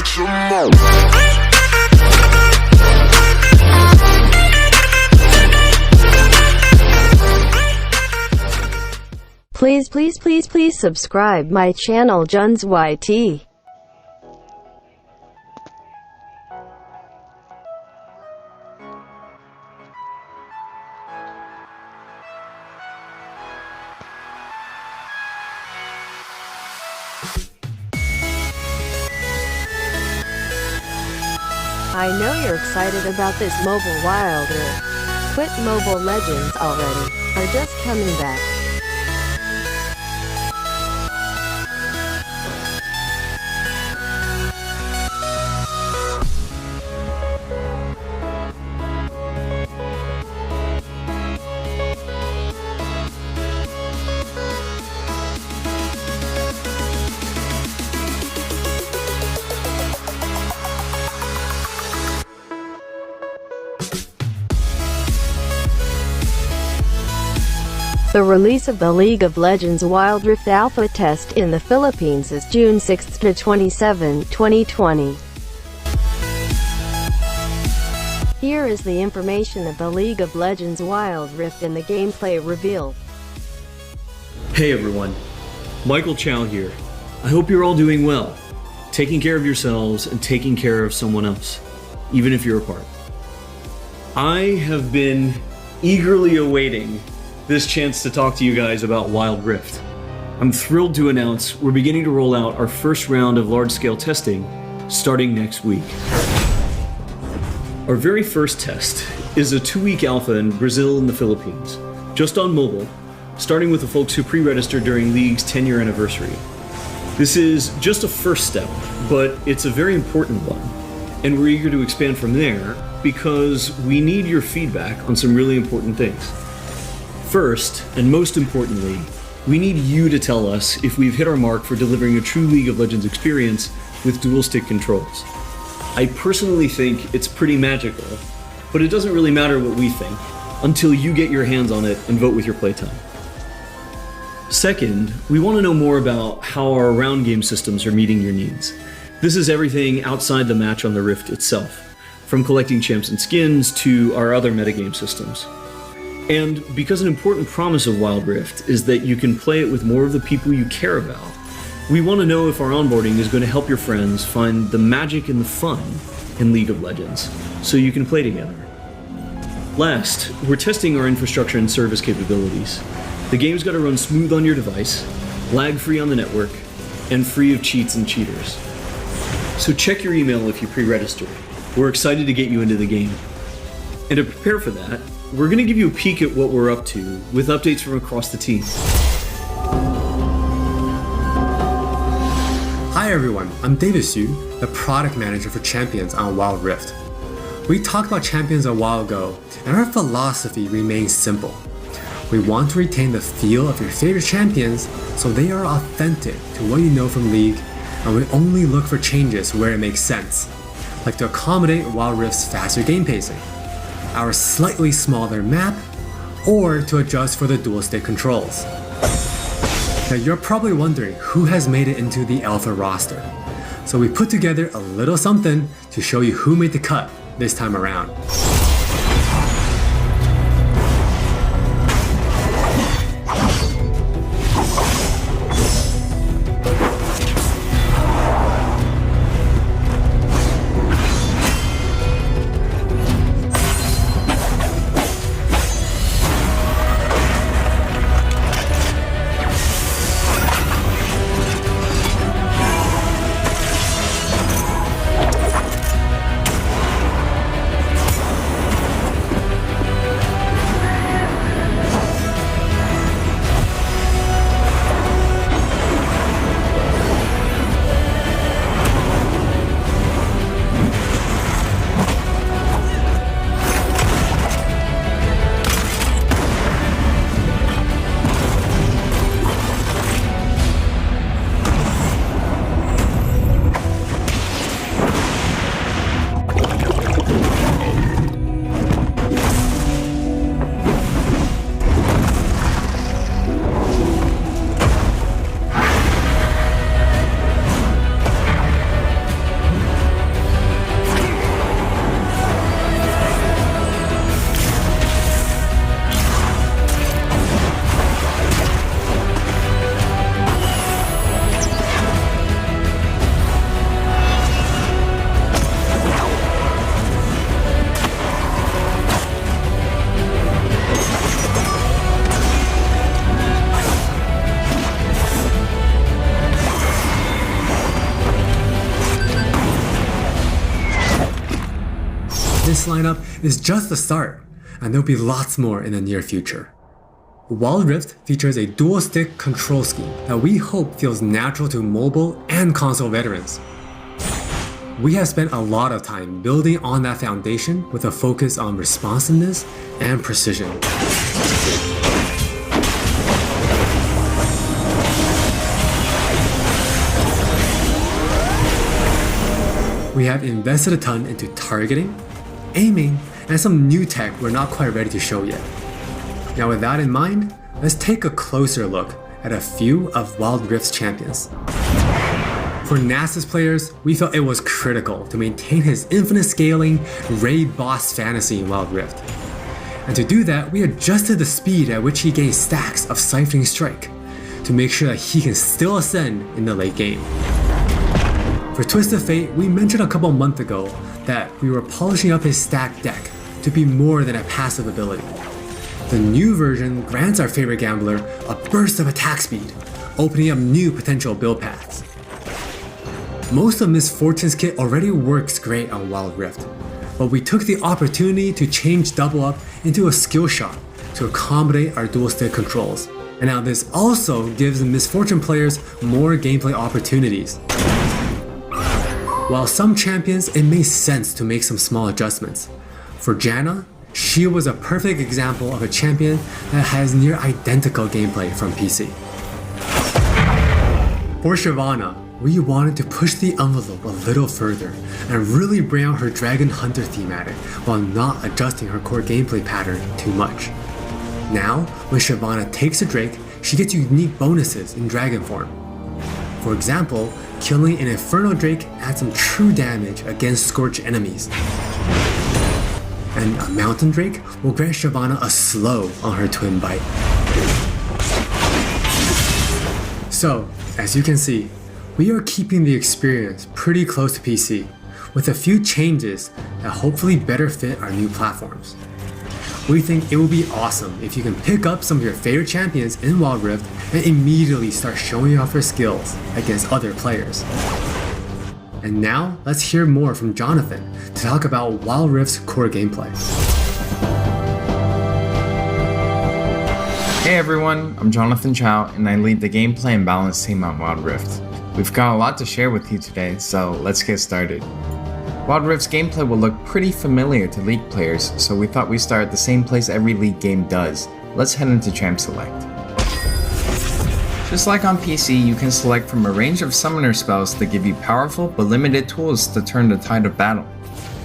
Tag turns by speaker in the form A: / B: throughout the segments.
A: some more.
B: Please subscribe my channel Juns YT. I know you're excited about this mobile Wild Rift. Quit Mobile Legends already, or just coming back. The release of the League of Legends Wild Rift Alpha test in the Philippines is June 6 to 27, 2020. Here is the information of the League of Legends Wild Rift and the gameplay reveal.
C: Hey everyone, Michael Chow here. I hope you're all doing well, taking care of yourselves and taking care of someone else, even if you're apart. I have been eagerly awaiting this chance to talk to you guys about Wild Rift. I'm thrilled to announce we're beginning to roll out our first round of large-scale testing starting next week. Our very first test is a 2-week alpha in Brazil and the Philippines, just on mobile, starting with the folks who pre-registered during League's 10-year anniversary. This is just a first step, but it's a very important one, and we're eager to expand from there because we need your feedback on some really important things. First, and most importantly, we need you to tell us if we've hit our mark for delivering a true League of Legends experience with dual-stick controls. I personally think it's pretty magical, but it doesn't really matter what we think until you get your hands on it and vote with your playtime. Second, we want to know more about how our round game systems are meeting your needs. This is everything outside the match on the Rift itself, from collecting champs and skins to our other metagame systems. And because an important promise of Wild Rift is that you can play it with more of the people you care about, we want to know if our onboarding is going to help your friends find the magic and the fun in League of Legends, so you can play together. Last, we're testing our infrastructure and service capabilities. The game's got to run smooth on your device, lag-free on the network, and free of cheats and cheaters. So check your email if you pre-registered. We're excited to get you into the game. And to prepare for that, we're going to give you a peek at what we're up to with updates from across the team.
D: Hi everyone, I'm David Xu, the product manager for Champions on Wild Rift. We talked about Champions a while ago, and our philosophy remains simple. We want to retain the feel of your favorite champions so they are authentic to what you know from League, and we only look for changes where it makes sense, like to accommodate Wild Rift's faster game pacing, our slightly smaller map, or to adjust for the dual stick controls. Now you're probably wondering who has made it into the alpha roster. So we put together a little something to show you who made the cut this time around. this lineup is just the start, and there'll be lots more in the near future. Wild Rift features a dual-stick control scheme that we hope feels natural to mobile and console veterans. We have spent a lot of time building on that foundation with a focus on responsiveness and precision. We have invested a ton into targeting, aiming, and some new tech we're not quite ready to show yet. Now with that in mind, let's take a closer look at a few of Wild Rift's champions. For Nasus players, we felt it was critical to maintain his infinite scaling raid boss fantasy in Wild Rift. And to do that, we adjusted the speed at which he gains stacks of Siphoning Strike to make sure that he can still ascend in the late game. For Twisted Fate, we mentioned a couple months ago that we were polishing up his stack deck to be more than a passive ability. The new version grants our favorite gambler a burst of attack speed, opening up new potential build paths. Most of Miss Fortune's kit already works great on Wild Rift, but we took the opportunity to change Double Up into a skill shot to accommodate our dual stick controls. And now this also gives Miss Fortune players more gameplay opportunities. While some champions, it made sense to make some small adjustments. For Janna, she was a perfect example of a champion that has near identical gameplay from PC. For Shyvana, we wanted to push the envelope a little further and really bring out her Dragon Hunter thematic while not adjusting her core gameplay pattern too much. Now, when Shyvana takes a Drake, she gets unique bonuses in Dragon form. For example, killing an Inferno Drake adds some true damage against Scorch enemies. And a Mountain Drake will grant Shyvana a slow on her Twin Bite. So, as you can see, we are keeping the experience pretty close to PC, with a few changes that hopefully better fit our new platforms. We think it will be awesome if you can pick up some of your favorite champions in Wild Rift and immediately start showing off your skills against other players. And now, let's hear more from Jonathan to talk about Wild Rift's core gameplay.
A: Hey everyone, I'm Jonathan Chow and I lead the gameplay and balance team on Wild Rift. We've got a lot to share with you today, so let's get started. Wild Rift's gameplay will look pretty familiar to League players, so we thought we'd start at the same place every League game does. Let's head into Champ Select. Just like on PC, you can select from a range of summoner spells that give you powerful but limited tools to turn the tide of battle.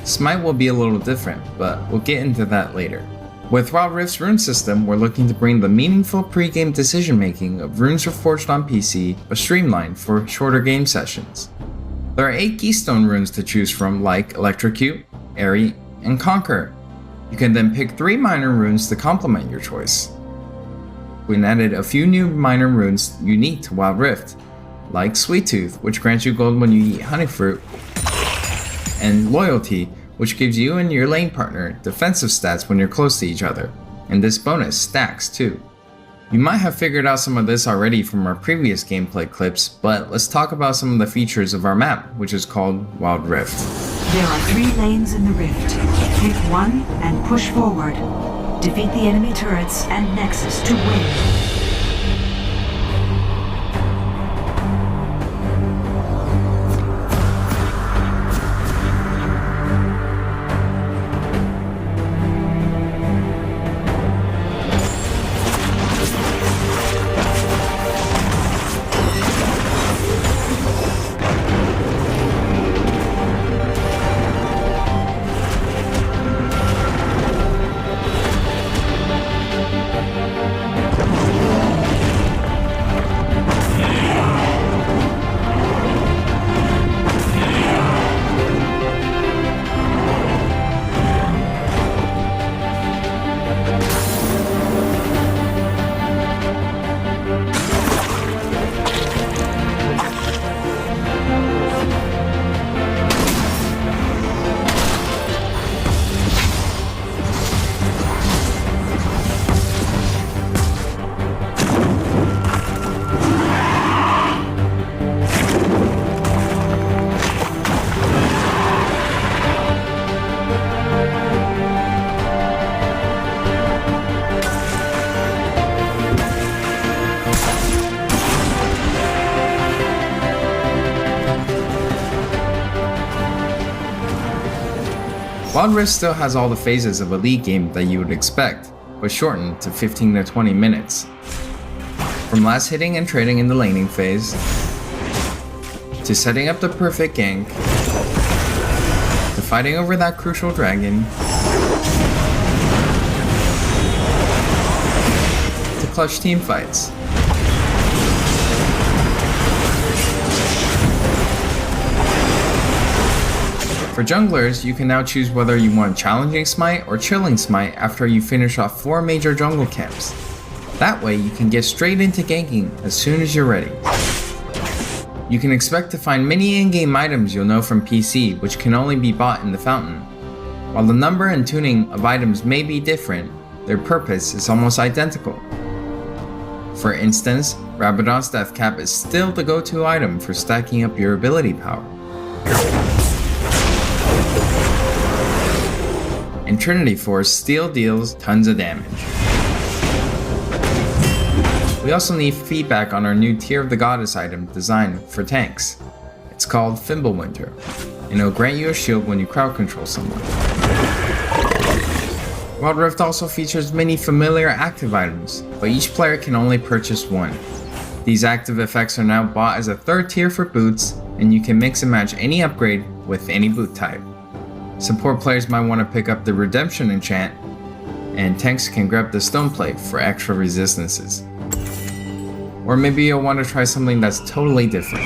A: Smite will be a little different, but we'll get into that later. With Wild Rift's rune system, we're looking to bring the meaningful pre-game decision making of runes reforged on PC, but streamlined for shorter game sessions. There are 8 keystone runes to choose from, like Electrocute, Airy, and Conquer. You can then pick 3 minor runes to complement your choice. We added a few new minor runes unique to Wild Rift, like Sweet Tooth, which grants you gold when you eat honey fruit, and Loyalty, which gives you and your lane partner defensive stats when you're close to each other, and this bonus stacks too. You might have figured out some of this already from our previous gameplay clips, but let's talk about some of the features of our map, which is called Wild Rift.
E: There are 3 lanes in the rift. Pick one and push forward. Defeat the enemy turrets and Nexus to win.
A: Wild Rift still has all the phases of a League game that you would expect, but shortened to 15 to 20 minutes. From last hitting and trading in the laning phase, to setting up the perfect gank, to fighting over that crucial dragon, to clutch team fights. For junglers, you can now choose whether you want Challenging Smite or Chilling Smite after you finish off 4 major jungle camps. That way you can get straight into ganking as soon as you're ready. You can expect to find many in-game items you'll know from PC which can only be bought in the fountain. While the number and tuning of items may be different, their purpose is almost identical. For instance, Rabadon's Death Cap is still the go-to item for stacking up your ability power. And Trinity Force still deals tons of damage. We also need feedback on our new Tear of the Goddess item designed for tanks. It's called Fimbulwinter, and it'll grant you a shield when you crowd control someone. Wild Rift also features many familiar active items, but each player can only purchase one. These active effects are now bought as a third tier for boots, and you can mix and match any upgrade with any boot type. Support players might want to pick up the Redemption enchant, and tanks can grab the Stone Plate for extra resistances. Or maybe you'll want to try something that's totally different.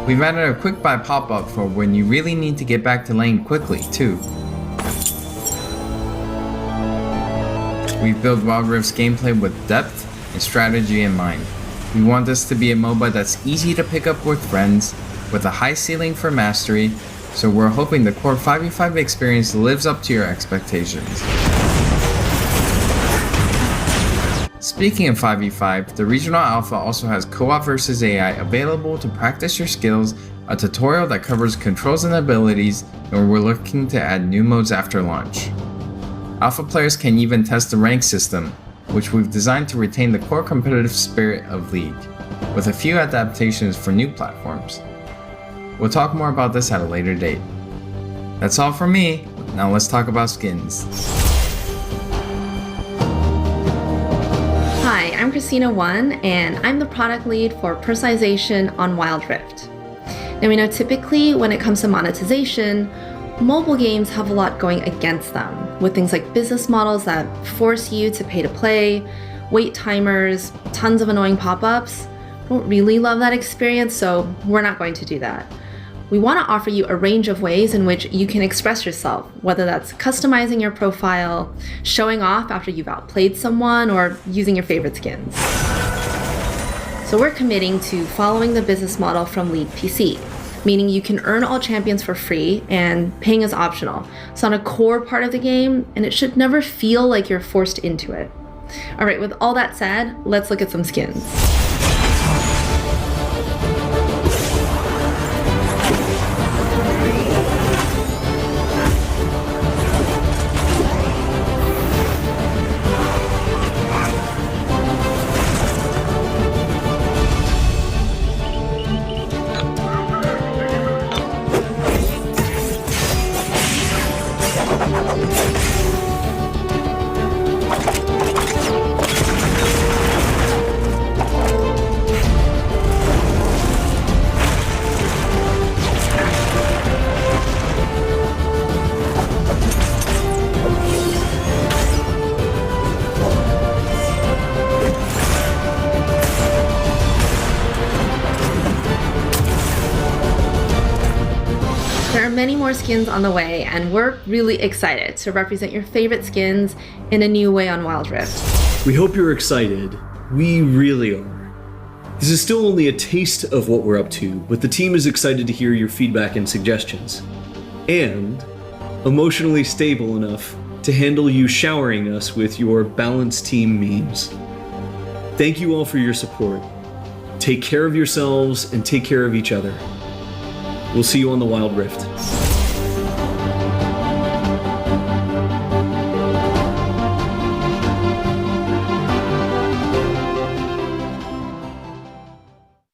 A: We've added a quick buy pop-up for when you really need to get back to lane quickly too. We've built Wild Rift's gameplay with depth and strategy in mind. We want this to be a MOBA that's easy to pick up with friends, with a high ceiling for mastery, so we're hoping the core 5v5 experience lives up to your expectations. Speaking of 5v5, the Regional Alpha also has Co-op vs AI available to practice your skills, a tutorial that covers controls and abilities, and we're looking to add new modes after launch. Alpha players can even test the rank system, which we've designed to retain the core competitive spirit of League, with a few adaptations for new platforms. We'll talk more about this at a later date. That's all from me, now let's talk about skins.
F: Hi, I'm Christina1, and I'm the product lead for personalization on Wild Rift. Now we know typically when it comes to monetization, mobile games have a lot going against them, with things like business models that force you to pay to play, wait timers, tons of annoying pop-ups. I don't really love that experience, so we're not going to do that. We want to offer you a range of ways in which you can express yourself, whether that's customizing your profile, showing off after you've outplayed someone, or using your favorite skins. So we're committing to following the business model from League PC, meaning you can earn all champions for free and paying is optional. It's not a core part of the game, and it should never feel like you're forced into it. All right, with all that said, let's look at some skins. There are many more skins on the way, and we're really excited to represent your favorite skins in a new way on Wild Rift.
C: We hope you're excited. We really are. This is still only a taste of what we're up to, but the team is excited to hear your feedback and suggestions. And emotionally stable enough to handle you showering us with your balanced team memes. Thank you all for your support. Take care of yourselves and take care of each other. We'll see you on the Wild Rift.